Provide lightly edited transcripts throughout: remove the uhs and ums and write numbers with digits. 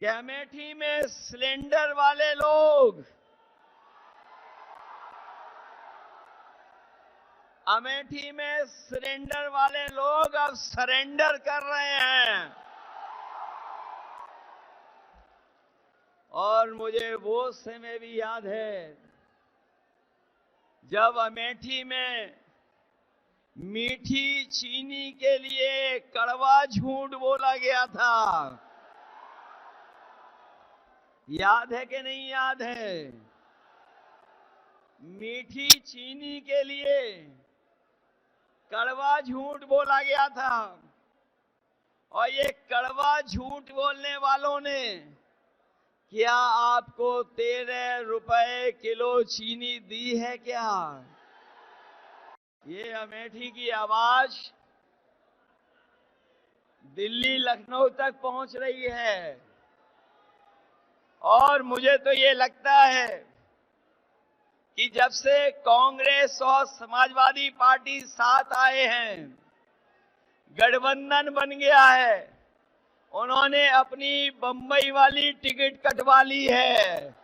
कि अमेठी में सिलेंडर वाले लोग अब सरेंडर कर रहे हैं। और मुझे वो समय भी याद है जब अमेठी में मीठी चीनी के लिए कड़वा झूठ बोला गया था। याद है कि नहीं याद है? मीठी चीनी के लिए कड़वा झूठ बोला गया था। और ये कड़वा झूठ बोलने वालों ने क्या आपको 13 रुपए किलो चीनी दी है क्या? ये अमेठी की आवाज दिल्ली लखनऊ तक पहुंच रही है। और मुझे तो ये लगता है कि जब से कांग्रेस और समाजवादी पार्टी साथ आए हैं, गठबंधन बन गया है, उन्होंने अपनी बंबई वाली टिकट कटवा ली है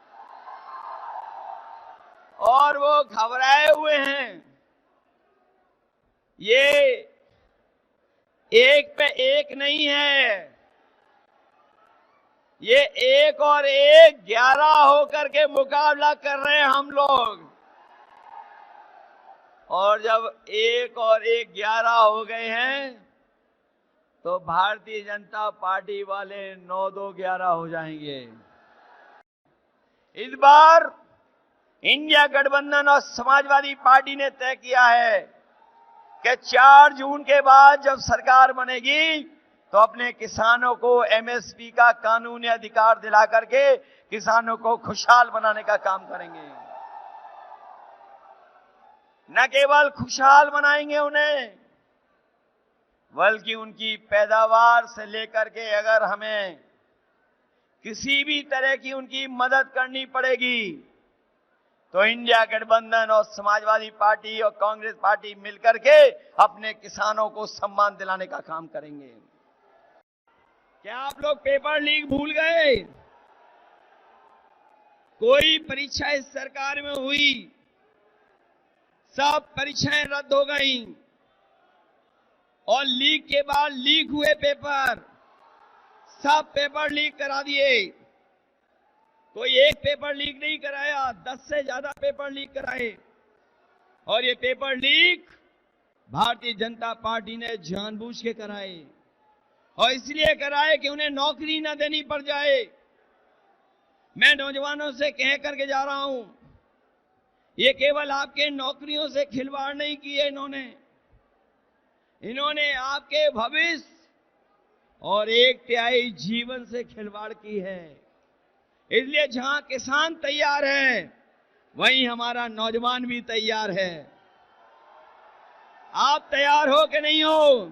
और वो घबराए हुए हैं। ये एक पे एक नहीं है, ये 1 और 1 11 होकर के मुकाबला कर रहे हैं हम लोग। और जब 1 और 1 11 हो गए हैं तो भारतीय जनता पार्टी वाले 9-2-11 हो जाएंगे। इस बार इंडिया गठबंधन और समाजवादी पार्टी ने तय किया है कि 4 जून के बाद जब सरकार बनेगी तो अपने किसानों को एमएसपी का कानूनी अधिकार दिला करके किसानों को खुशहाल बनाने का काम करेंगे। न केवल खुशहाल बनाएंगे उन्हें, बल्कि उनकी पैदावार से लेकर के अगर हमें किसी भी तरह की उनकी मदद करनी पड़ेगी तो इंडिया गठबंधन और समाजवादी पार्टी और कांग्रेस पार्टी मिलकर के अपने किसानों को सम्मान दिलाने का काम करेंगे। क्या आप लोग पेपर लीक भूल गए? कोई परीक्षा इस सरकार में हुई? सब परीक्षाएं रद्द हो गई और लीक के बाद लीक हुए पेपर, सब पेपर लीक करा दिए। कोई एक पेपर लीक नहीं कराया, 10 से ज्यादा पेपर लीक कराए। और ये paper leak Bharatiya Janata party ने जानबूझ के कराए और इसलिए कराए कि उन्हें नौकरी न देनी पड़ जाए। मैं नौजवानों से कह करके जा रहा हूं, ये केवल आपके नौकरियों से खिलवाड़ नहीं किए इन्होंने आपके भविष्य और एक तिहाई जीवन से खिलवाड़ की है। इसलिए जहां किसान तैयार है वहीं हमारा नौजवान भी तैयार है। आप तैयार हो कि नहीं हो?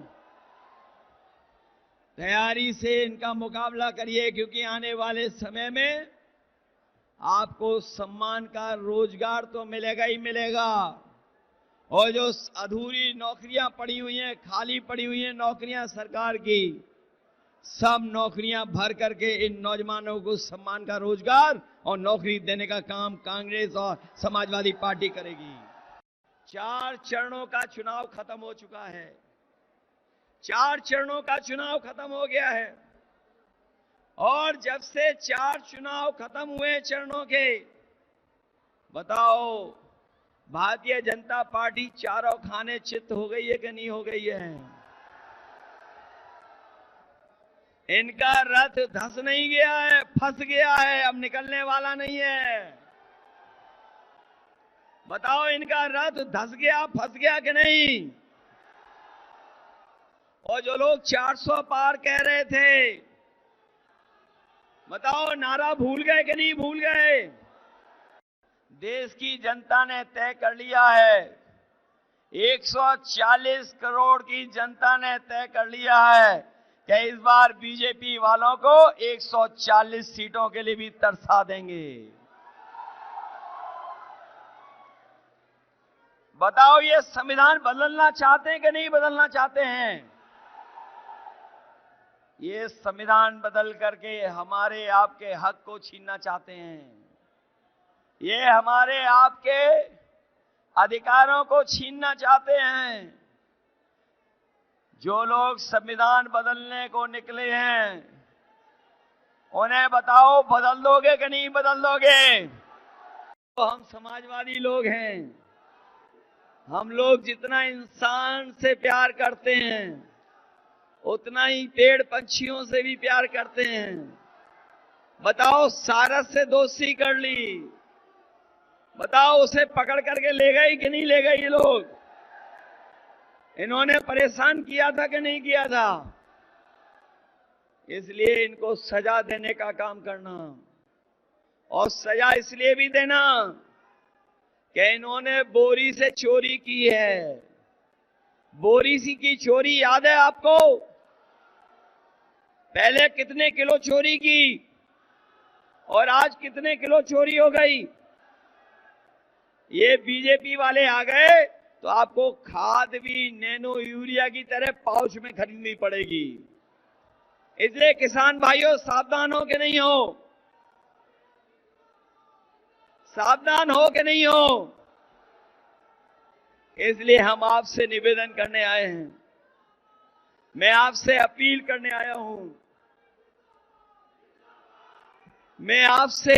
तैयारी से इनका मुकाबला करिए, क्योंकि आने वाले समय में आपको सम्मान का रोजगार तो मिलेगा ही मिलेगा। और जो अधूरी नौकरियां पड़ी हुई हैं, खाली पड़ी हुई हैं नौकरियां सरकार की, सब नौकरियां भर करके इन नौजवानों को सम्मान का रोजगार और नौकरी देने का काम कांग्रेस और समाजवादी पार्टी करेगी। 4 चरणों का चुनाव खत्म हो चुका है। 4 चरणों का चुनाव खत्म हो गया है और जब से 4 चुनाव खत्म हुए चरणों के, बताओ भारतीय जनता पार्टी चारों खाने चित्त हो गई है कि नहीं हो गई है? इनका रथ धंस नहीं गया है, फंस गया है, अब निकलने वाला नहीं है। बताओ इनका रथ धंस गया, फंस गया कि नहीं? और जो लोग 400 पार कह रहे थे, बताओ नारा भूल गए कि नहीं भूल गए? देश की जनता ने तय कर लिया है, 140 करोड़ की जनता ने तय कर लिया है कि इस बार बीजेपी वालों को 140 सीटों के लिए भी तरसा देंगे। बताओ ये संविधान बदलना चाहते हैं कि नहीं बदलना चाहते हैं? ये संविधान बदल करके हमारे आपके हक को छीनना चाहते हैं। ये हमारे आपके अधिकारों को छीनना चाहते हैं। जो लोग संविधान बदलने को निकले हैं, उन्हें बताओ बदल दोगे कि नहीं बदल दोगे? तो हम समाजवादी लोग हैं। हम लोग जितना इंसान से प्यार करते हैं, उतना ही पेड़ पंछियों से भी प्यार करते हैं। बताओ सारस से दोस्ती कर ली, बताओ उसे पकड़ करके ले गए कि नहीं ले गए? ये लोग इन्होंने परेशान किया था कि नहीं किया था? इसलिए इनको सजा देने का काम करना, और सजा इसलिए भी देना कि इन्होंने बोरी से चोरी की है। बोरी सी की चोरी याद है आपको? पहले कितने किलो चोरी की और आज कितने किलो चोरी हो गई? ये बीजेपी वाले आ गए तो आपको खाद भी नैनो यूरिया की तरह पाउच में खरीदनी पड़ेगी। इसलिए किसान भाइयों सावधान हो कि नहीं हो? सावधान हो कि नहीं हो? इसलिए हम आपसे निवेदन करने आए हैं, मैं आपसे अपील करने आया हूं। मैं आपसे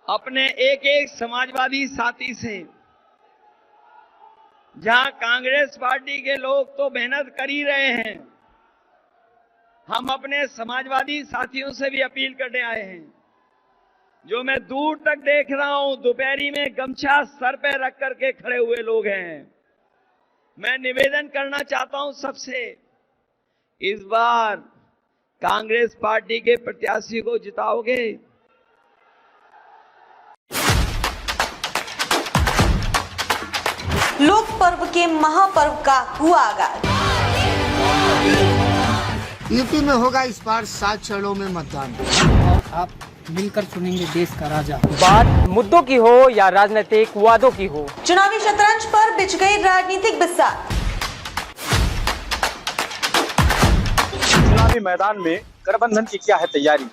अपने एक एक समाजवादी साथी से, जहां कांग्रेस पार्टी के लोग तो मेहनत कर ही रहे हैं, हम अपने समाजवादी साथियों से भी अपील करने आए हैं। जो मैं दूर तक देख रहा हूं, दोपहरी में गमछा सर पे रख करके खड़े हुए लोग हैं। मैं निवेदन करना चाहता हूं सबसे, इस बार कांग्रेस पार्टी के प्रत्याशी को जिताओगे? लोक पर्व के महापर्व का हुआ आगाज। यूपी में होगा इस बार 7 चरणों में मतदान। आप मिलकर चुनेंगे देश का राजा। बात मुद्दों की हो या राजनीतिक वादों की हो, चुनावी शतरंज पर बिछ गई राजनीतिक बिस्सात। चुनावी मैदान में गठबंधन की क्या है तैयारी?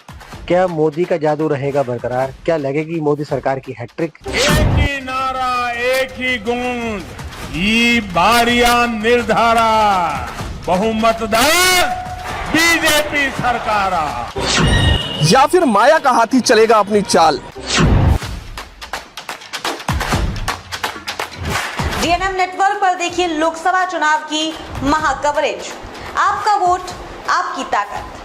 क्या मोदी का जादू रहेगा बरकरार? क्या लगेगी मोदी सरकार की हैट्रिक? एक ही नारा, एक ही गूंज, ये बारियां निर्धारा, बहुमतदार बीजेपी सरकार। या फिर माया का हाथी चलेगा अपनी चाल? डीएनएम नेटवर्क पर देखिए लोकसभा चुनाव की महा कवरेज। आपका वोट, आपकी ताकत।